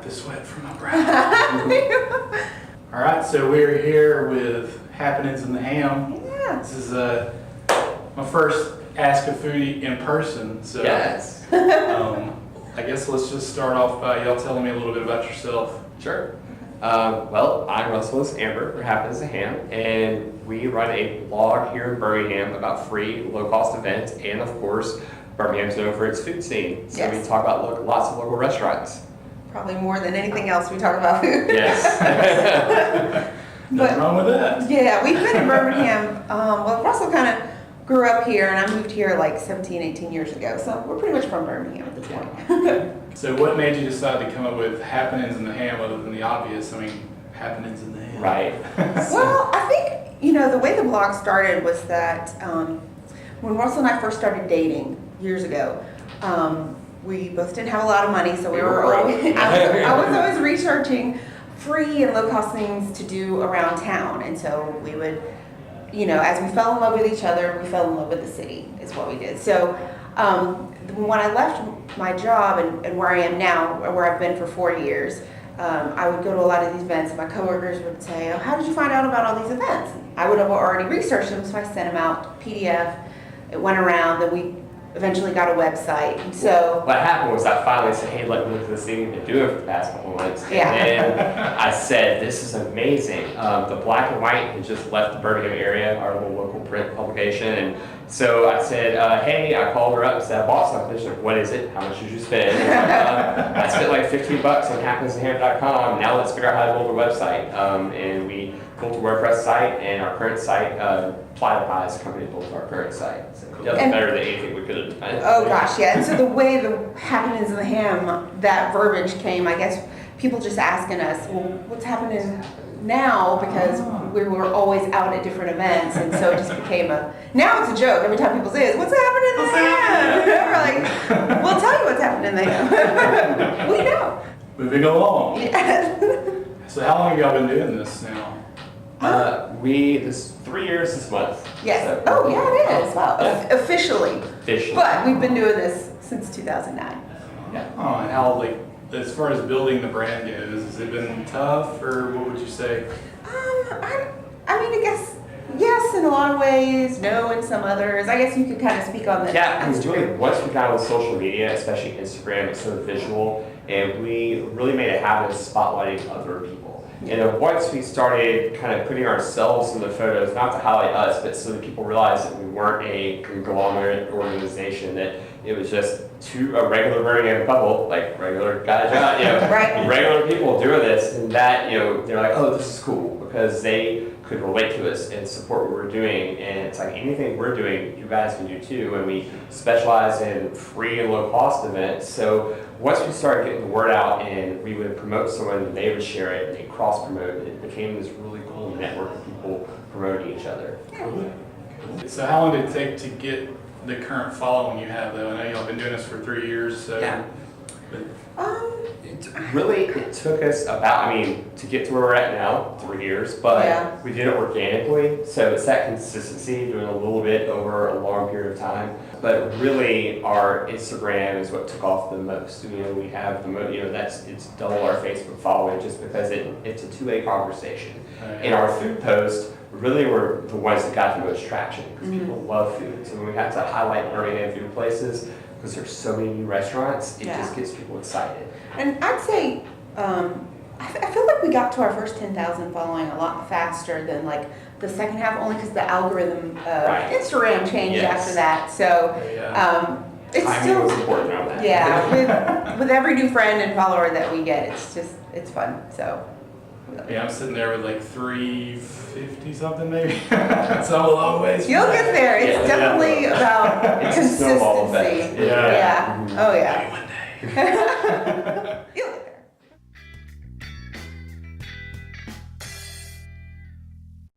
the sweat from my brow. All right, so we're here with Happenings in the Ham. Yeah. This is my first Ask a Foodie in person. So Yes. I guess let's just start off by y'all telling me a little bit about yourself. Sure. Well, I'm Russell Amber for Happens a Ham, and we run a blog here in Birmingham about free, low-cost events, and of course, Birmingham's known for its food scene. So Yes. we talk about lots of local restaurants. Probably more than anything else we talk about food. Yes. Nothing wrong with that. Yeah, we've been in Birmingham. Well, Russell kind of grew up here, and I moved here like 17, 18 years ago. So we're pretty much from Birmingham at this point. So what made you decide to come up with Happenings in the Ham other than the obvious? I mean, Happenings in the Ham. Right. Well, I think, the way the blog started was that when Russell and I first started dating years ago, we both didn't have a lot of money, so we were always, I was always researching free and low-cost things to do around town. And so we would, as we fell in love with each other, we fell in love with the city, is what we did. So when I left my job and where I am now, where I've been for 4 years, I would go to a lot of these events, and my coworkers would say, "Oh, how did you find out about all these events?" I would have already researched them, so I sent them out PDF. It went around, then we eventually got a website. And so What happened was I finally said, hey, let me look at this thing you've been doing for the past couple months. Yeah. And I said, this is amazing. The Black and White had just left the Birmingham area, our little local print publication. And so I said, hey, I called her up and said, I bought something. She's like, what is it? How much did you spend? I spent like $15 on happensintham.com. Now let's figure out how to build a website. And we built a WordPress site, and our current site, Platypie is the company that built our current site. So it does better than anything we could have done. oh gosh, yeah. And so the way the Happenings in the Ham, that verbiage came, I guess people just asking us, well, what's happening now? Because we were always out at different events, and so it just became now it's a joke. Every time people say, what's happening in the ham? We're like, we'll tell you what's happening in the ham. We know. Moving along. Yeah. So how long have y'all been doing this now? This 3 years this month. Yes. So- Oh, yeah, it is. Wow. Yeah. Officially. Officially. But we've been doing this since 2009. Yeah. Oh, and how, as far as building the brand goes, has it been tough, or what would you say? I guess yes in a lot of ways, no in some others. I guess you could kind of speak on the Yeah, because really, once we got with social media, especially Instagram, it's so visual, and we really made a habit of spotlighting other people. And then once we started kind of putting ourselves in the photos, not to highlight us, but so that people realized that we weren't a conglomerate organization, that it was just a regular Birmingham couple, like regular guys, Right. regular people doing this, and that, they're like, oh, this is cool, because they could relate to us and support what we're doing. And it's like anything we're doing, you guys can do too. And we specialize in free and low cost events. So once we started getting the word out and we would promote someone and they would share it and they cross promote, it became this really cool network of people promoting each other. Cool. So how long did it take to get the current following you have, though? I know y'all been doing this for 3 years, so. Yeah. But It took us to get to where we're at now, 3 years, but Yeah. we did it organically. So it's that consistency, doing a little bit over a long period of time. But really, our Instagram is what took off the most. We have the most, it's double our Facebook following just because it's a two-way conversation. And our food posts really were the ones that got the most traction because people love food. So when we had to highlight Birmingham food places, because there's so many new restaurants, it just gets people excited. And I'd say, I feel like we got to our first 10,000 following a lot faster than like the second half, only because the algorithm Right. Instagram changed Yes. after that. So it's Timing still was important on that. yeah. with every new friend and follower that we get, it's fun. So yeah, I'm sitting there with like 350 something maybe. So I'm a long ways from you'll that. get there. It's definitely about It's a snowball consistency. effect. Yeah. Oh yeah. Maybe one day.